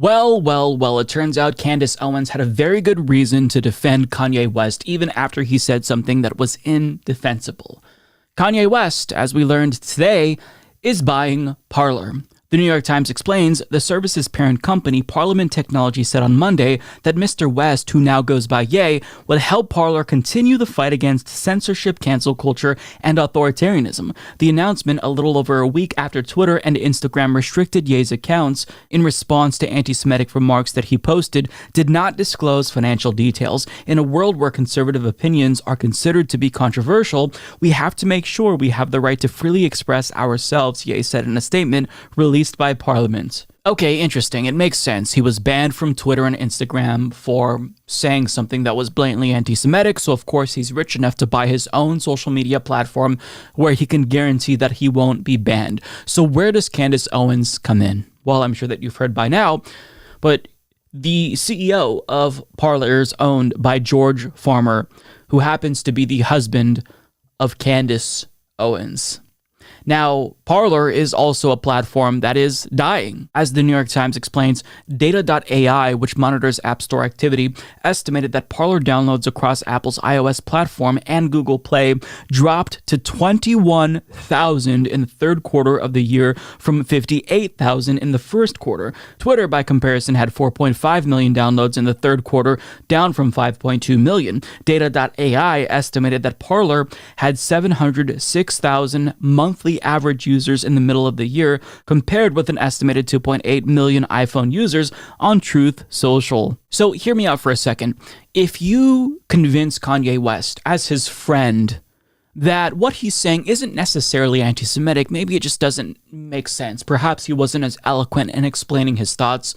Well, it turns out Candace Owens had a very good reason to defend Kanye West even after he said something that was indefensible. Kanye West, as we learned today, is buying Parler. The New York Times explains the service's parent company, Parliament Technology, said on Monday that Mr. West, who now goes by Ye, would help Parler continue the fight against censorship, cancel culture, and authoritarianism. The announcement, a little over a week after Twitter and Instagram restricted Ye's accounts in response to anti-Semitic remarks that he posted, did not disclose financial details. In a world where conservative opinions are considered to be controversial, we have to make sure we have the right to freely express ourselves, Ye said in a statement released by Parliament. Okay, interesting. It makes sense. He was banned from Twitter and Instagram for saying something that was blatantly anti-Semitic, so of course he's rich enough to buy his own social media platform where he can guarantee that he won't be banned. So where does Candace Owens come in? Well, I'm sure that you've heard by now, but the CEO of Parler is owned by George Farmer, who happens to be the husband of Candace Owens. Now, Parler is also a platform that is dying. As the New York Times explains, Data.ai, which monitors App Store activity, estimated that Parler downloads across Apple's iOS platform and Google Play dropped to 21,000 in the third quarter of the year from 58,000 in the first quarter. Twitter, by comparison, had 4.5 million downloads in the third quarter, down from 5.2 million. Data.ai estimated that Parler had 706,000 monthly average users in the middle of the year, compared with an estimated 2.8 million iPhone users on Truth Social. So hear me out for a second. If you convince Kanye West as his friend that what he's saying isn't necessarily anti-Semitic, maybe it just doesn't make sense, perhaps he wasn't as eloquent in explaining his thoughts,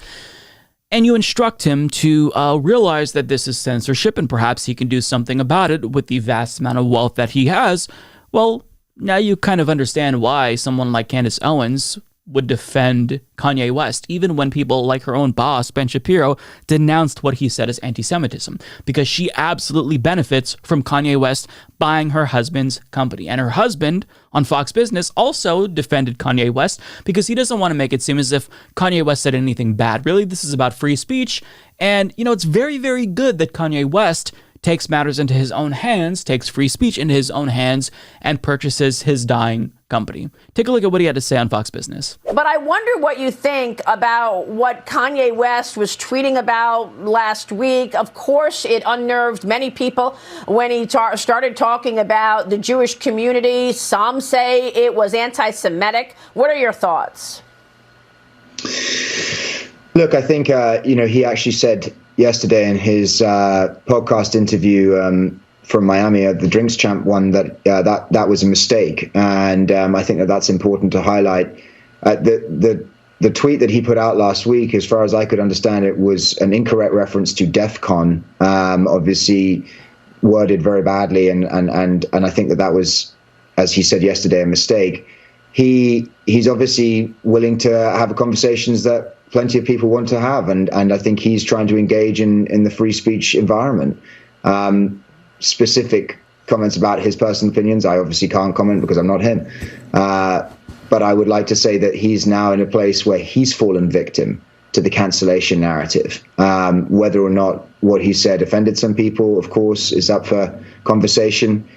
and you instruct him to realize that this is censorship and perhaps he can do something about it with the vast amount of wealth that he has, well, now you kind of understand why someone like Candace Owens would defend Kanye West, even when people like her own boss, Ben Shapiro, denounced what he said as anti-Semitism, because she absolutely benefits from Kanye West buying her husband's company. And her husband on Fox Business also defended Kanye West because he doesn't want to make it seem as if Kanye West said anything bad. Really, this is about free speech. And, it's very, very good that Kanye West takes matters into his own hands, takes free speech into his own hands, and purchases his dying company. Take a look at what he had to say on Fox Business. But I wonder what you think about what Kanye West was tweeting about last week. Of course, it unnerved many people when he started talking about the Jewish community. Some say it was anti-Semitic. What are your thoughts? Look, I think, he actually said yesterday in his podcast interview from Miami, the Drinks Champ one, that was a mistake. And I think that's important to highlight. The tweet that he put out last week, as far as I could understand it, was an incorrect reference to DEF CON, obviously worded very badly. And I think that was, as he said yesterday, a mistake. He's obviously willing to have conversations that plenty of people want to have, and I think he's trying to engage in the free speech environment. Specific comments about his personal opinions, I obviously can't comment because I'm not him. But I would like to say that he's now in a place where he's fallen victim to the cancellation narrative. Whether or not what he said offended some people, of course, is up for conversation.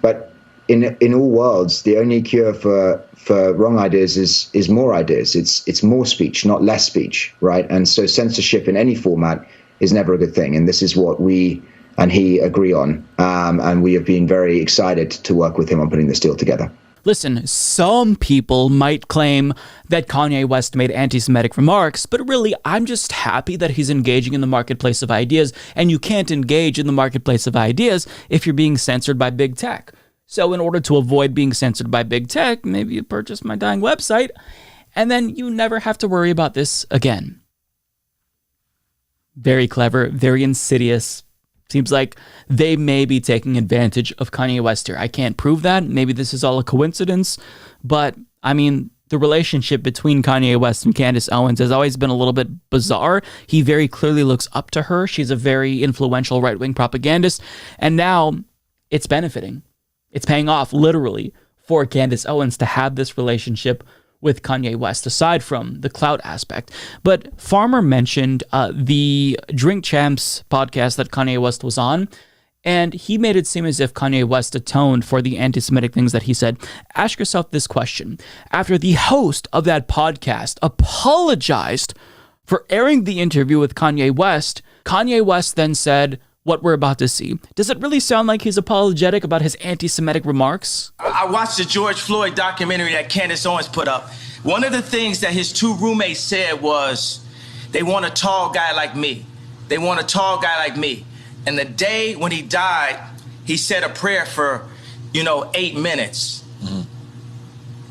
But in all worlds, the only cure for wrong ideas is more ideas. It's more speech, not less speech, right? And so censorship in any format is never a good thing. And this is what we and he agree on. And we have been very excited to work with him on putting this deal together. Listen, some people might claim that Kanye West made anti-Semitic remarks, but really, I'm just happy that he's engaging in the marketplace of ideas, and you can't engage in the marketplace of ideas if you're being censored by big tech. So in order to avoid being censored by big tech, maybe you purchase my dying website, and then you never have to worry about this again. Very clever, very insidious. Seems like they may be taking advantage of Kanye West here. I can't prove that. Maybe this is all a coincidence. But, the relationship between Kanye West and Candace Owens has always been a little bit bizarre. He very clearly looks up to her. She's a very influential right-wing propagandist. And now it's benefiting. It's paying off, literally, for Candace Owens to have this relationship with Kanye West, aside from the clout aspect. But Farmer mentioned the Drink Champs podcast that Kanye West was on, and he made it seem as if Kanye West atoned for the anti-Semitic things that he said. Ask yourself this question. After the host of that podcast apologized for airing the interview with Kanye West then said what we're about to see. Does it really sound like he's apologetic about his anti-Semitic remarks? I watched the George Floyd documentary that Candace Owens put up. One of the things that his two roommates said was, they want a tall guy like me. They want a tall guy like me. And the day when he died, he said a prayer for, 8 minutes. Mm-hmm.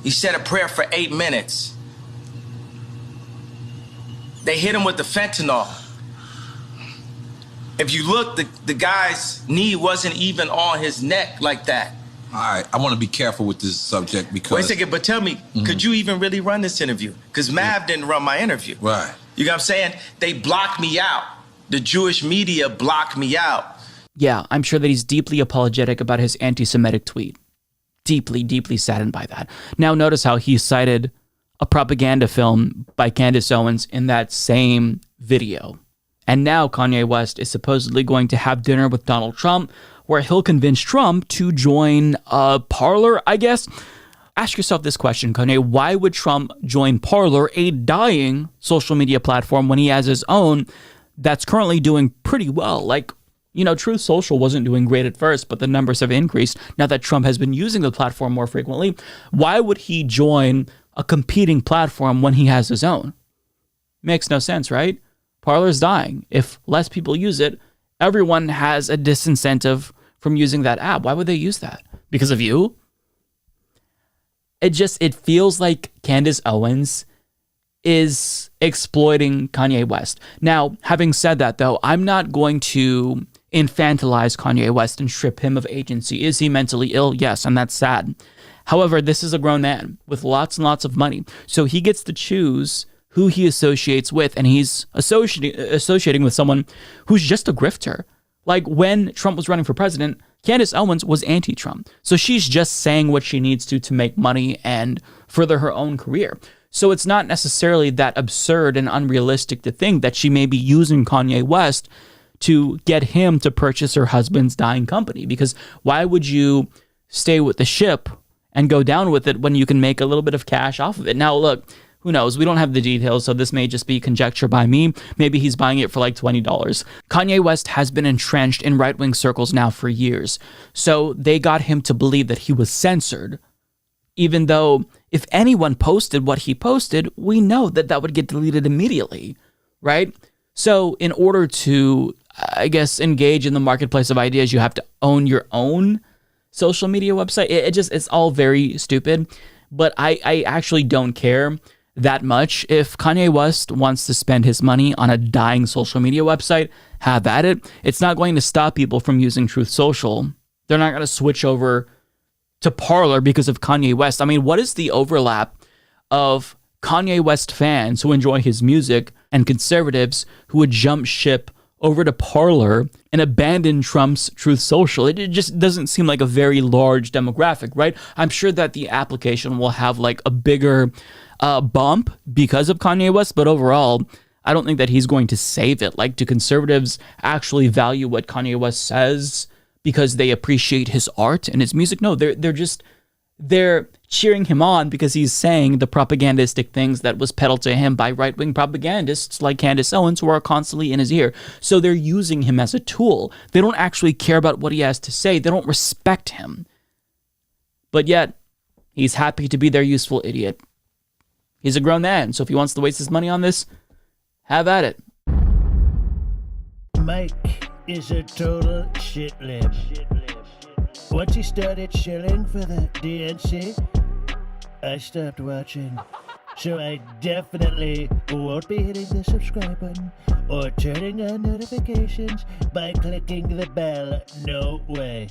He said a prayer for 8 minutes. They hit him with the fentanyl. If you look, the guy's knee wasn't even on his neck like that. All right, I want to be careful with this subject because... Wait a second, but tell me, could you even really run this interview? Because Mav didn't run my interview. Right. You know what I'm saying? They blocked me out. The Jewish media blocked me out. Yeah, I'm sure that he's deeply apologetic about his anti-Semitic tweet. Deeply, deeply saddened by that. Now notice how he cited a propaganda film by Candace Owens in that same video. And now Kanye West is supposedly going to have dinner with Donald Trump, where he'll convince Trump to join Parler, I guess. Ask yourself this question, Kanye. Why would Trump join Parler, a dying social media platform, when he has his own that's currently doing pretty well? Like, Truth Social wasn't doing great at first, but the numbers have increased now that Trump has been using the platform more frequently. Why would he join a competing platform when he has his own? Makes no sense, right? Parler's dying. If less people use it, everyone has a disincentive from using that app. Why would they use that? Because of you? It feels like Candace Owens is exploiting Kanye West. Now, having said that, though, I'm not going to infantilize Kanye West and strip him of agency. Is he mentally ill? Yes, and that's sad. However, this is a grown man with lots and lots of money, so he gets to choose who he associates with, and he's associating with someone who's just a grifter. Like when Trump was running for president, Candace Owens was anti-Trump. So she's just saying what she needs to make money and further her own career. So it's not necessarily that absurd and unrealistic to think that she may be using Kanye West to get him to purchase her husband's dying company. Because why would you stay with the ship and go down with it when you can make a little bit of cash off of it? Now, look, who knows? We don't have the details, so this may just be conjecture by me. Maybe he's buying it for like $20. Kanye West has been entrenched in right-wing circles now for years, so they got him to believe that he was censored, even though if anyone posted what he posted, we know that that would get deleted immediately, right? So in order to, I guess, engage in the marketplace of ideas, you have to own your own social media website. It's all very stupid, but I actually don't care that much. If Kanye West wants to spend his money on a dying social media website, have at it. It's not going to stop people from using Truth Social. They're not going to switch over to Parler because of Kanye West. I mean, what is the overlap of Kanye West fans who enjoy his music and conservatives who would jump ship over to Parler and abandon Trump's Truth Social? It just doesn't seem like a very large demographic, right? I'm sure that the application will have like a bigger bump because of Kanye West, but overall, I don't think that he's going to save it. Like, do conservatives actually value what Kanye West says because they appreciate his art and his music? No, they're cheering him on because he's saying the propagandistic things that was peddled to him by right-wing propagandists like Candace Owens, who are constantly in his ear. So they're using him as a tool. They don't actually care about what he has to say. They don't respect him. But yet, he's happy to be their useful idiot. He's a grown man, so if he wants to waste his money on this, have at it. Mike is a total shitlib. Once he started shilling for the DNC, I stopped watching. So I definitely won't be hitting the subscribe button or turning on notifications by clicking the bell. No way.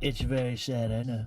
It's very sad, I know.